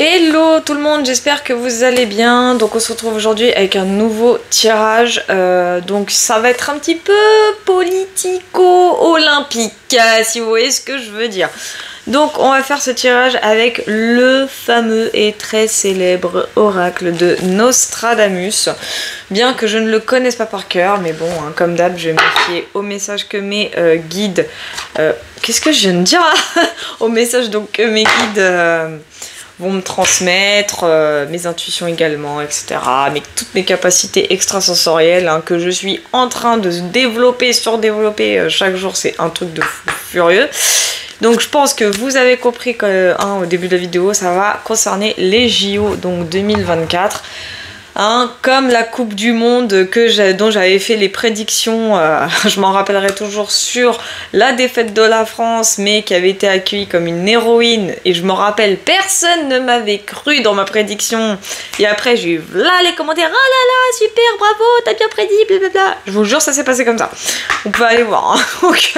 Hello tout le monde, j'espère que vous allez bien. Donc on se retrouve aujourd'hui avec un nouveau tirage. Donc ça va être un petit peu politico-olympique, si vous voyez ce que je veux dire. Donc on va faire ce tirage avec le fameux et très célèbre oracle de Nostradamus. Bien que je ne le connaisse pas par cœur, mais bon, hein, comme d'hab, je vais me fier au message que mes guides... Qu'est-ce que je viens de dire là? Au message donc que mes guides... vont me transmettre, mes intuitions également, etc. Mais toutes mes capacités extrasensorielles hein, que je suis en train de développer, surdévelopper chaque jour, c'est un truc de fou furieux. Donc je pense que vous avez compris que, hein, au début de la vidéo, ça va concerner les JO donc 2024. Hein, comme la Coupe du Monde dont j'avais fait les prédictions, je m'en rappellerai toujours, sur la défaite de la France, mais qui avait été accueillie comme une héroïne. Et je me rappelle, personne ne m'avait cru dans ma prédiction. Et après, j'ai eu là les commentaires, oh là là, super, bravo, t'as bien prédit, blablabla. Je vous jure, ça s'est passé comme ça. On peut aller voir. Hein. Donc,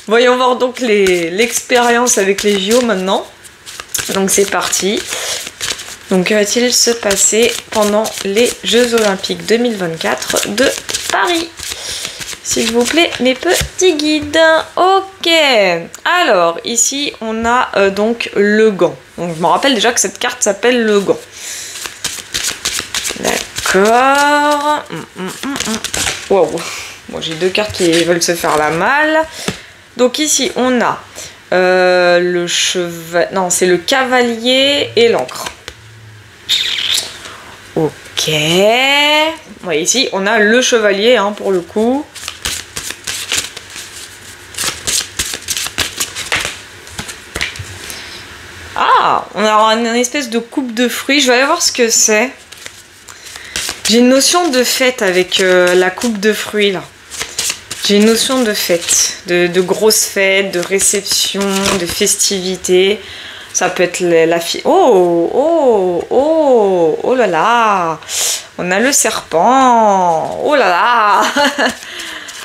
voyons voir donc l'expérience avec les JO maintenant. Donc c'est parti. Donc, que va-t-il se passer pendant les Jeux Olympiques 2024 de Paris? S'il vous plaît, mes petits guides. Ok. Alors, ici, on a donc le gant. Donc, je me rappelle déjà que cette carte s'appelle le gant. D'accord. Wow. Bon, j'ai deux cartes qui veulent se faire la malle. Donc, ici, on a le cheval... Non, c'est le cavalier et l'encre. Ok. Ouais, ici, on a le chevalier, hein, pour le coup. Ah, on a une espèce de coupe de fruits. Je vais aller voir ce que c'est. J'ai une notion de fête avec la coupe de fruits, là. J'ai une notion de fête. De grosses fêtes, de réception, de festivités. Ça peut être la fille. Oh là là. On a le serpent. Oh là là.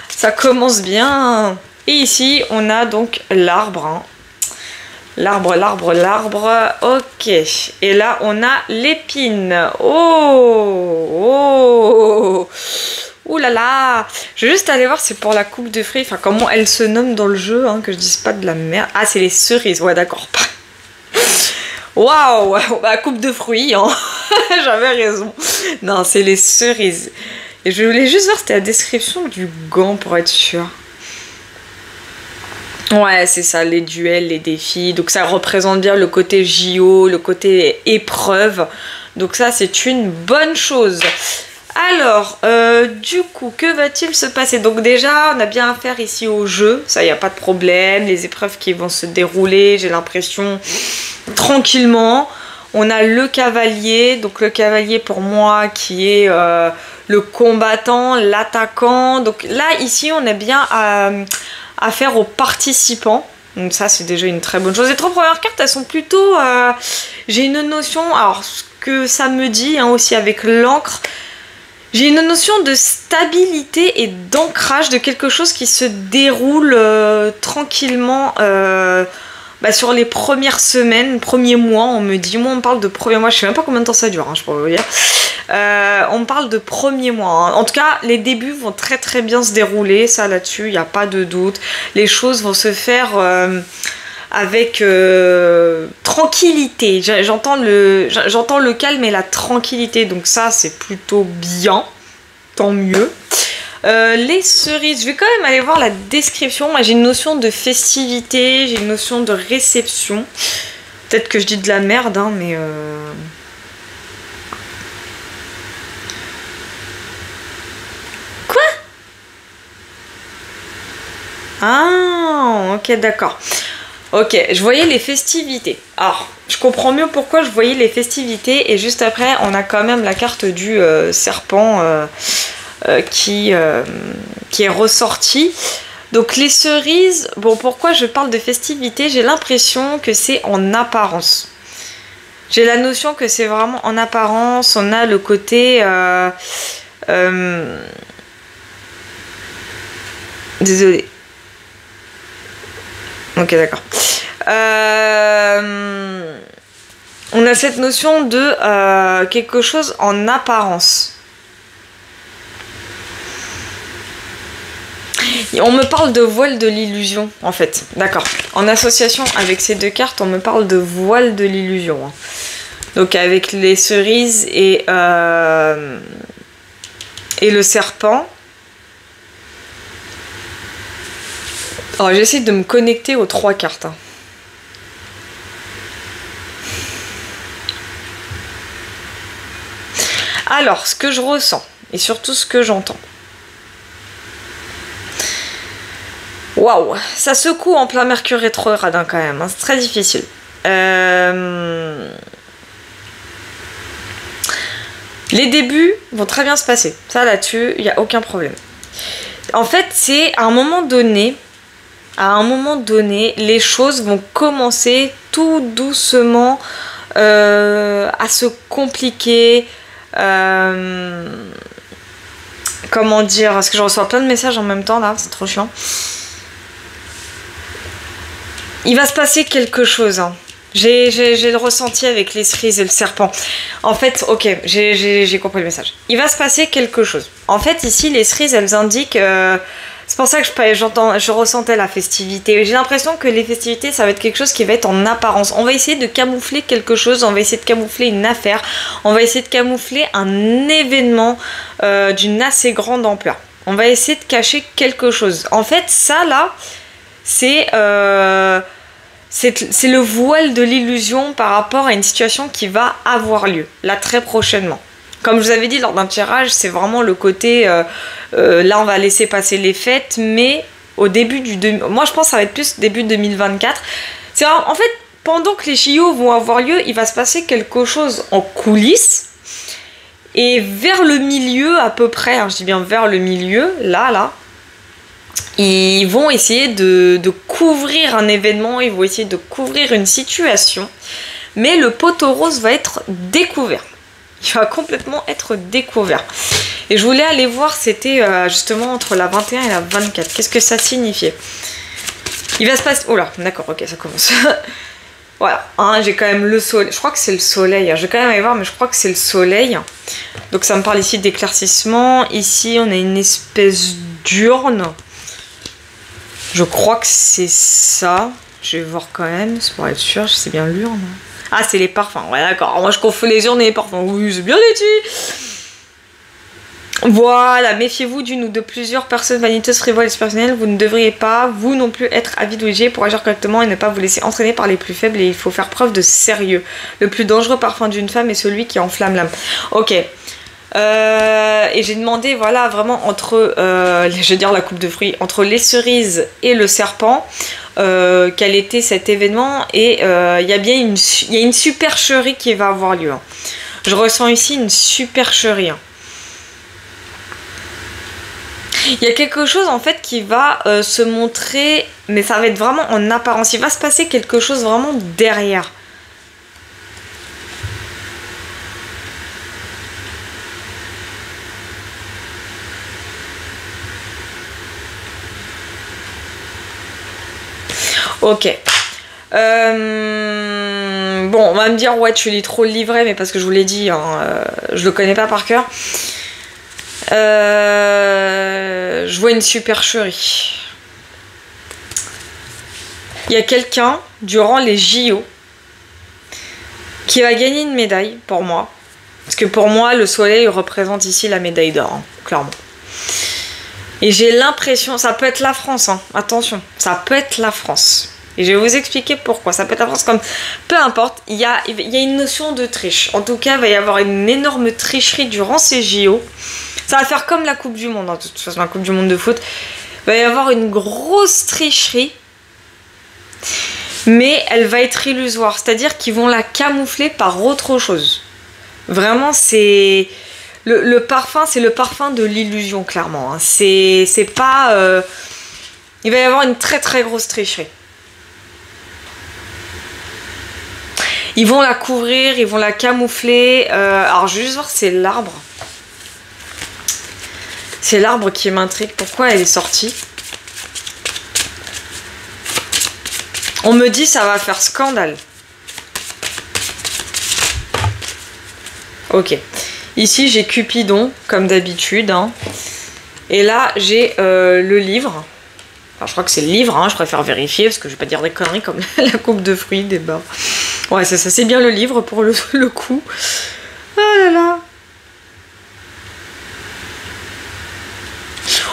Ça commence bien. Et ici, on a donc l'arbre. Hein. L'arbre. Ok. Et là, on a l'épine. Oh là là. Je vais juste aller voir, c'est pour la coupe de fruits. Enfin, comment elle se nomme dans le jeu, hein, que je dise pas de la merde. Ah, c'est les cerises. Ouais, d'accord. Waouh, bah coupe de fruits, hein. J'avais raison. Non, c'est les cerises. Et je voulais juste voir, c'était la description du gant pour être sûr. Ouais, c'est ça, les duels, les défis. Donc ça représente bien le côté JO, le côté épreuve. Donc ça, c'est une bonne chose. Alors, du coup, que va-t-il se passer? Donc déjà, on a bien affaire ici au jeu, ça, il n'y a pas de problème. Les épreuves qui vont se dérouler, j'ai l'impression, tranquillement. On a le cavalier, donc le cavalier pour moi qui est le combattant, l'attaquant. Donc là, ici, on a bien affaire aux participants. Donc ça, c'est déjà une très bonne chose. Les trois premières cartes, elles sont plutôt... j'ai une notion, alors ce que ça me dit, hein, aussi avec l'encre, j'ai une notion de stabilité et d'ancrage de quelque chose qui se déroule tranquillement sur les premières semaines, premiers mois. On me dit, moi on parle de premiers mois, je sais même pas combien de temps ça dure, hein, je pourrais vous dire. On parle de premiers mois. Hein. En tout cas, les débuts vont très très bien se dérouler, ça là-dessus, il n'y a pas de doute. Les choses vont se faire... avec tranquillité. J'entends le calme et la tranquillité, donc ça c'est plutôt bien, tant mieux. Les cerises, je vais quand même aller voir la description. Moi j'ai une notion de festivité, j'ai une notion de réception. Peut-être que je dis de la merde, hein, mais... Quoi? Ah, ok, d'accord. Ok, je voyais les festivités. Alors, je comprends mieux pourquoi je voyais les festivités. Et juste après, on a quand même la carte du serpent qui est ressortie. Donc les cerises, bon, pourquoi je parle de festivités? J'ai l'impression que c'est en apparence. J'ai la notion que c'est vraiment en apparence. On a le côté... Désolée. Ok, d'accord. on a cette notion de quelque chose en apparence. Et on me parle de voile de l'illusion, en fait. D'accord. En association avec ces deux cartes, on me parle de voile de l'illusion. Donc avec les cerises et le serpent. Alors j'essaie de me connecter aux trois cartes. Alors, ce que je ressens, et surtout ce que j'entends. Waouh, ça secoue en plein Mercure rétrograde quand même, hein, c'est très difficile. Les débuts vont très bien se passer, ça là-dessus, il n'y a aucun problème. En fait, c'est à un moment donné, les choses vont commencer tout doucement à se compliquer. Comment dire, parce que je reçois plein de messages en même temps là, c'est trop chiant. Il va se passer quelque chose, hein. J'ai le ressenti avec les cerises et le serpent. En fait, ok, j'ai compris le message. Il va se passer quelque chose. En fait, ici, les cerises, elles indiquent... c'est pour ça que je ressentais la festivité. J'ai l'impression que les festivités, ça va être quelque chose qui va être en apparence. On va essayer de camoufler quelque chose, on va essayer de camoufler une affaire, on va essayer de camoufler un événement d'une assez grande ampleur. On va essayer de cacher quelque chose. En fait, ça, là... c'est le voile de l'illusion par rapport à une situation qui va avoir lieu, là très prochainement. Comme je vous avais dit lors d'un tirage, c'est vraiment le côté, là on va laisser passer les fêtes, mais au début moi je pense que ça va être plus début 2024. C'est en fait, pendant que les JO vont avoir lieu, il va se passer quelque chose en coulisses, et vers le milieu à peu près, hein, je dis bien vers le milieu, là, ils vont essayer de couvrir un événement, ils vont essayer de couvrir une situation, mais le poteau rose va être découvert. Il va complètement être découvert. Et je voulais aller voir, c'était justement entre la 21 et la 24. Qu'est-ce que ça signifiait? Il va se passer... Oh là, d'accord, ok, ça commence. Voilà, hein, j'ai quand même le soleil. Je crois que c'est le soleil. Je vais quand même aller voir, mais je crois que c'est le soleil. Donc ça me parle ici d'éclaircissement. Ici, on a une espèce d'urne. Je crois que c'est ça. Je vais voir quand même, c'est pour être sûr, c'est bien l'urne. Ah, c'est les parfums, ouais d'accord. Moi je confonds les urnes et les parfums. Oui, c'est bien dit. Voilà, méfiez-vous d'une ou de plusieurs personnes vaniteuses, frivoles et superficielles. Vous ne devriez pas, vous non plus, être avide ou léger pour agir correctement et ne pas vous laisser entraîner par les plus faibles. Et il faut faire preuve de sérieux. Le plus dangereux parfum d'une femme est celui qui enflamme l'âme. Ok. Et j'ai demandé, voilà, vraiment entre, je veux dire la coupe de fruits, entre les cerises et le serpent, quel était cet événement. Et il y a une supercherie qui va avoir lieu. Hein. Je ressens ici une supercherie. Hein. Il y a quelque chose en fait qui va se montrer, mais ça va être vraiment en apparence. Il va se passer quelque chose vraiment derrière. Ok. Bon, on va me dire, ouais, tu lis trop le livret, mais parce que je vous l'ai dit, hein, je le connais pas par cœur. Je vois une supercherie. Il y a quelqu'un, durant les JO, qui va gagner une médaille, pour moi. Parce que pour moi, le soleil représente ici la médaille d'or, hein, clairement. Et j'ai l'impression, ça peut être la France, hein, attention, ça peut être la France. Et je vais vous expliquer pourquoi. Ça peut être la France comme... Peu importe, il y a une notion de triche. En tout cas, il va y avoir une énorme tricherie durant ces JO. Ça va faire comme la Coupe du Monde, hein, de toute façon, la Coupe du Monde de foot. Il va y avoir une grosse tricherie, mais elle va être illusoire. C'est-à-dire qu'ils vont la camoufler par autre chose. Vraiment, c'est... Le parfum, c'est le parfum de l'illusion, clairement. Hein. C'est pas... Il va y avoir une très très grosse tricherie. Ils vont la couvrir, ils vont la camoufler. Alors, je vais juste voir, c'est l'arbre. C'est l'arbre qui m'intrigue. Pourquoi elle est sortie? On me dit ça va faire scandale. Ok. Ici, j'ai Cupidon, comme d'habitude. Hein. Et là, j'ai le livre. Enfin, je crois que c'est le livre, hein, je préfère vérifier parce que je vais pas dire des conneries comme la coupe de fruits, des bas. Ouais, ça c'est bien le livre pour le coup. Oh là là.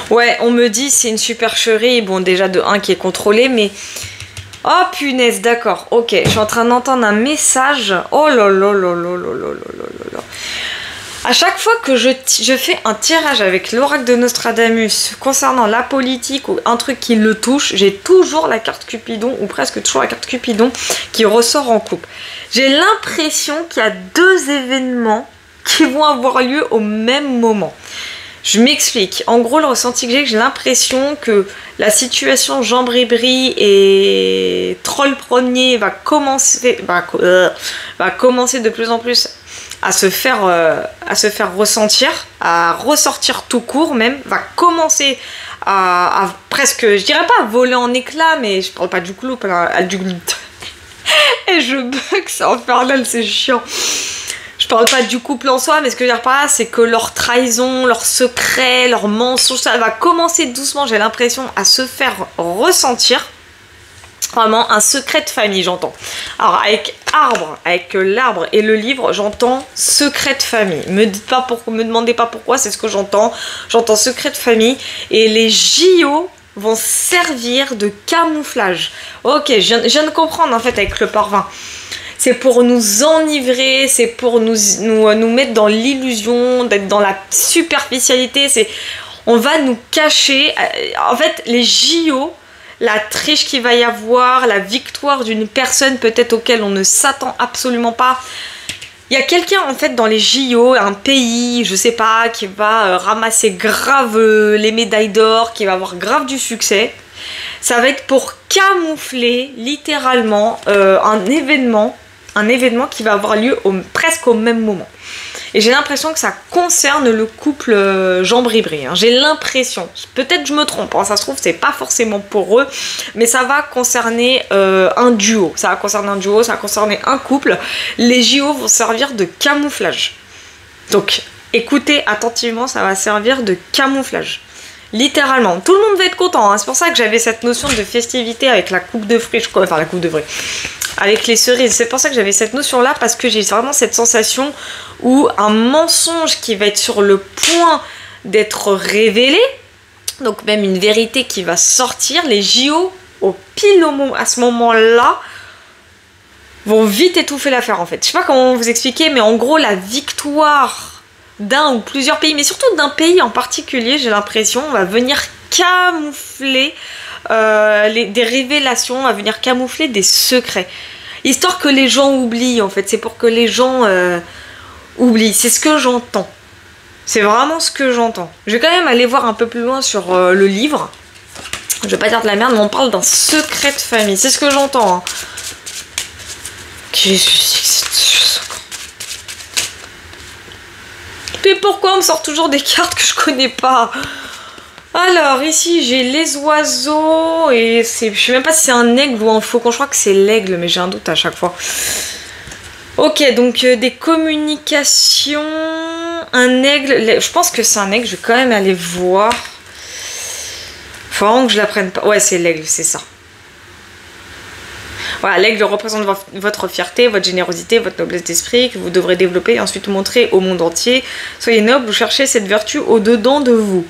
Ouais, on me dit c'est une supercherie. Bon, déjà de 1 qui est contrôlé, mais... Oh punaise, d'accord, ok. Je suis en train d'entendre un message. Oh là là là là là là là là. À chaque fois que je fais un tirage avec l'oracle de Nostradamus concernant la politique ou un truc qui le touche, j'ai toujours la carte Cupidon, ou presque toujours la carte Cupidon, qui ressort en coupe. J'ai l'impression qu'il y a 2 événements qui vont avoir lieu au même moment. Je m'explique. En gros, le ressenti que j'ai l'impression que la situation Jean Bribri et Troll Premier va commencer de plus en plus à se faire ressentir, à ressortir tout court même, va commencer à presque, je dirais pas à voler en éclats, mais je parle pas du clou, et je bug, c'est infernal, c'est chiant. Je parle pas du couple en soi, mais ce que je veux dire par là, c'est que leur trahison, leur secret, leur mensonge, ça va commencer doucement, j'ai l'impression, à se faire ressentir. Vraiment un secret de famille, j'entends. Alors avec l'arbre et le livre, j'entends secret de famille. Me demandez pas pourquoi, c'est ce que j'entends. J'entends secret de famille et les JO vont servir de camouflage. Ok, je viens de comprendre en fait avec le parfum. C'est pour nous enivrer, c'est pour nous mettre dans l'illusion, d'être dans la superficialité. On va nous cacher. En fait, les JO, la triche qu'il va y avoir, la victoire d'une personne peut-être auquel on ne s'attend absolument pas. Il y a quelqu'un en fait dans les JO, un pays, je sais pas, qui va ramasser grave les médailles d'or, qui va avoir grave du succès. Ça va être pour camoufler littéralement un événement qui va avoir lieu presque au même moment. Et j'ai l'impression que ça concerne le couple Jean Bribri. Hein. J'ai l'impression, peut-être je me trompe, hein, ça se trouve c'est pas forcément pour eux, mais ça va concerner un duo. Ça va concerner un couple. Les JO vont servir de camouflage. Donc écoutez attentivement, ça va servir de camouflage. Littéralement, tout le monde va être content. Hein. C'est pour ça que j'avais cette notion de festivité avec la coupe de fruits, enfin la coupe de fruits. Avec les cerises, c'est pour ça que j'avais cette notion là, parce que j'ai vraiment cette sensation où un mensonge qui va être sur le point d'être révélé, donc même une vérité qui va sortir, les JO à ce moment là vont vite étouffer l'affaire en fait. Je sais pas comment vous expliquer, mais en gros la victoire d'un ou plusieurs pays, mais surtout d'un pays en particulier, j'ai l'impression, va venir camoufler des révélations, à venir camoufler des secrets, histoire que les gens oublient en fait. C'est pour que les gens oublient, c'est ce que j'entends, c'est vraiment ce que j'entends. Je vais quand même aller voir un peu plus loin sur le livre, je vais pas dire de la merde, mais on parle d'un secret de famille, c'est ce que j'entends. Hein. Mais pourquoi on me sort toujours des cartes que je connais pas? Alors ici j'ai les oiseaux et je sais même pas si c'est un aigle ou un faucon, je crois que c'est l'aigle mais j'ai un doute à chaque fois. Ok, donc des communications, un aigle, je pense que c'est un aigle, je vais quand même aller voir. Faut vraiment que je la prenne pas, ouais c'est l'aigle, c'est ça. Voilà, l'aigle représente votre fierté, votre générosité, votre noblesse d'esprit que vous devrez développer et ensuite montrer au monde entier. Soyez noble, vous cherchez cette vertu au-dedans de vous.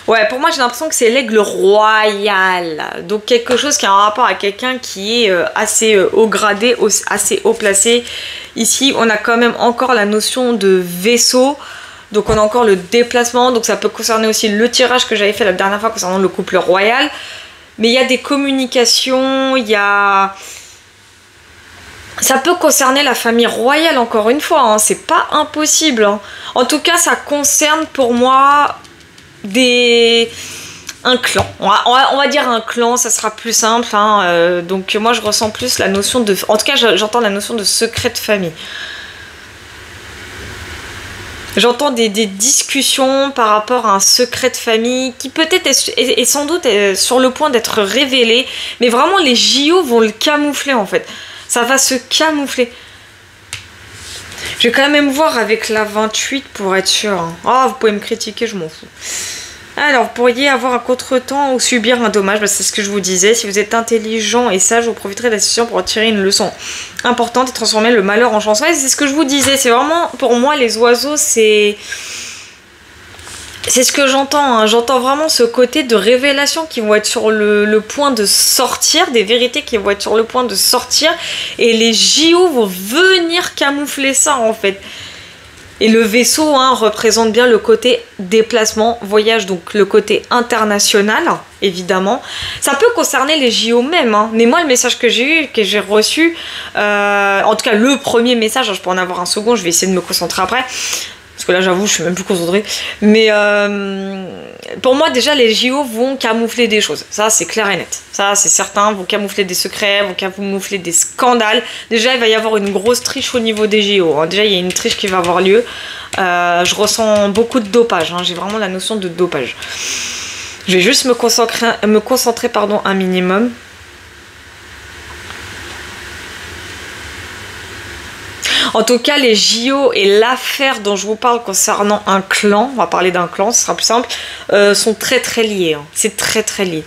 Ouais, pour moi j'ai l'impression que c'est l'aigle royal, donc quelque chose qui a un rapport à quelqu'un qui est assez haut gradé, assez haut placé. Ici on a quand même encore la notion de vaisseau, donc on a encore le déplacement, donc ça peut concerner aussi le tirage que j'avais fait la dernière fois concernant le couple royal. Mais il y a des communications, il y a... Ça peut concerner la famille royale encore une fois, hein, c'est pas impossible. Hein. En tout cas ça concerne pour moi... un clan, on va dire un clan, ça sera plus simple, hein. Donc moi je ressens plus la notion de, en tout cas j'entends la notion de secret de famille. J'entends des discussions par rapport à un secret de famille qui peut-être est sans doute sur le point d'être révélé, mais vraiment les JO vont le camoufler en fait, ça va se camoufler. Je vais quand même voir avec la 28 pour être sûr. Hein. Oh, vous pouvez me critiquer, je m'en fous. Alors, vous pourriez avoir un contretemps ou subir un dommage. Bah, c'est ce que je vous disais. Si vous êtes intelligent et sage, vous profiterez de la situation pour en tirer une leçon importante et transformer le malheur en chance. Ouais, c'est ce que je vous disais. C'est vraiment, pour moi, les oiseaux, c'est ce que j'entends. Hein. J'entends vraiment ce côté de révélation qui vont être sur le point de sortir, des vérités qui vont être sur le point de sortir. Et les JO vont venir camoufler ça, en fait. Et le vaisseau représente bien le côté déplacement, voyage, donc le côté international, évidemment. Ça peut concerner les JO même, hein. Mais moi, le message que j'ai eu, que j'ai reçu, en tout cas le premier message, je peux en avoir un second, je vais essayer de me concentrer après. Parce que là, j'avoue, je suis même plus concentrée. Mais pour moi, déjà, les JO vont camoufler des choses. Ça, c'est clair et net. Ça, c'est certain. Vont camoufler des secrets, vont camoufler des scandales. Déjà, il va y avoir une grosse triche au niveau des JO. Hein. Déjà, il y a une triche qui va avoir lieu. Je ressens beaucoup de dopage. Hein. J'ai vraiment la notion de dopage. Je vais juste me concentrer un minimum. En tout cas, les JO et l'affaire dont je vous parle concernant un clan, on va parler d'un clan, ce sera plus simple, sont très très liés. Hein. C'est très très lié.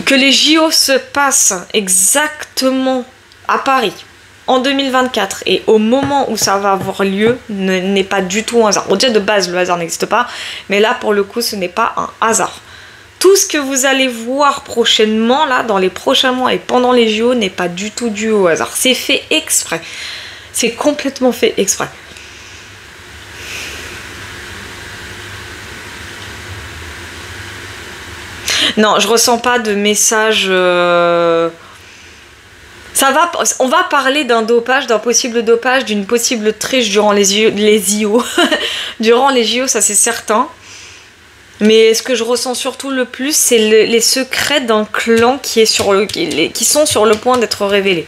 Que les JO se passent exactement à Paris en 2024 et au moment où ça va avoir lieu n'est pas du tout un hasard. Bon, déjà de base, le hasard n'existe pas, mais là pour le coup, ce n'est pas un hasard. Tout ce que vous allez voir prochainement, là, dans les prochains mois et pendant les JO, n'est pas du tout dû au hasard. C'est fait exprès. C'est complètement fait exprès. Non, je ressens pas de message... on va parler d'un dopage, d'un possible dopage, d'une possible triche durant les JO. Durant les JO, ça c'est certain. Mais ce que je ressens surtout le plus, c'est les secrets d'un clan qui sont sur le point d'être révélés.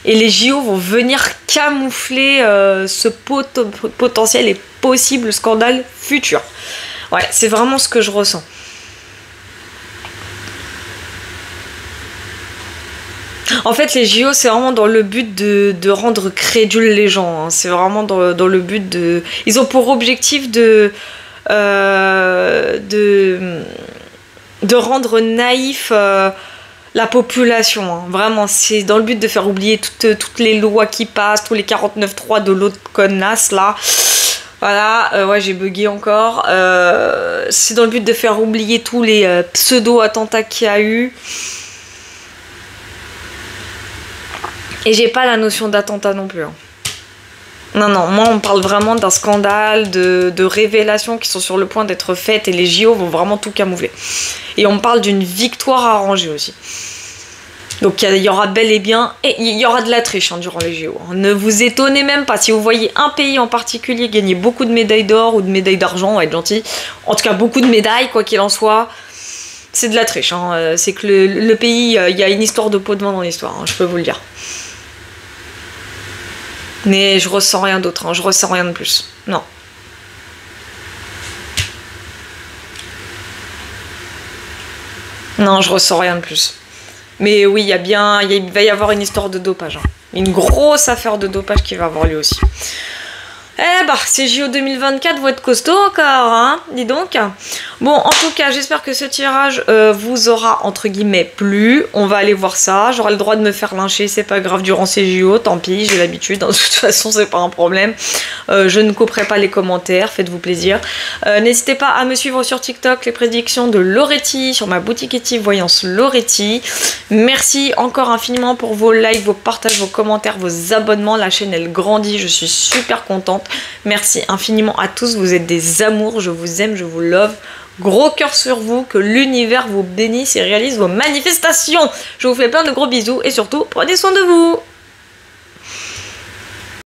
Et les JO vont venir camoufler ce potentiel et possible scandale futur. Ouais, c'est vraiment ce que je ressens. En fait, les JO, c'est vraiment dans le but de rendre crédules les gens. Hein. C'est vraiment dans le but de... Ils ont pour objectif de rendre naïf la population. Hein. Vraiment, c'est dans le but de faire oublier toutes les lois qui passent, tous les 49.3 de l'autre connasse là. Voilà, ouais, j'ai bugué encore. C'est dans le but de faire oublier tous les pseudo-attentats qu'il y a eu. Et j'ai pas la notion d'attentat non plus. Hein. Non, moi on parle vraiment d'un scandale, de révélations qui sont sur le point d'être faites et les JO vont vraiment tout camoufler. Et on parle d'une victoire arrangée aussi. Donc il y aura bel et bien, et il y aura de la triche durant les JO. Ne vous étonnez même pas, si vous voyez un pays en particulier gagner beaucoup de médailles d'or ou de médailles d'argent, on va être gentil. En tout cas beaucoup de médailles, quoi qu'il en soit, c'est de la triche. Hein. C'est que le pays, il y a une histoire de pot de vin dans l'histoire, hein, je peux vous le dire. Mais je ressens rien d'autre, hein. Je ressens rien de plus. Non. Non, je ressens rien de plus. Mais oui, il va y avoir une histoire de dopage. Hein. Une grosse affaire de dopage qui va avoir lieu aussi. Eh bah, ces JO 2024 vont être costauds encore, hein, dis donc. Bon, en tout cas, j'espère que ce tirage vous aura, entre guillemets, plu. On va aller voir ça. J'aurai le droit de me faire lyncher, c'est pas grave, durant ces JO, tant pis, j'ai l'habitude. De toute façon, c'est pas un problème. Je ne couperai pas les commentaires, faites-vous plaisir. N'hésitez pas à me suivre sur TikTok, les prédictions de Loretti, sur ma boutique Eti Voyance Loretti. Merci encore infiniment pour vos likes, vos partages, vos commentaires, vos abonnements. La chaîne, elle grandit, je suis super contente. Merci infiniment à tous, vous êtes des amours, je vous aime, je vous love. Gros cœur sur vous, que l'univers vous bénisse et réalise vos manifestations. Je vous fais plein de gros bisous et surtout, prenez soin de vous.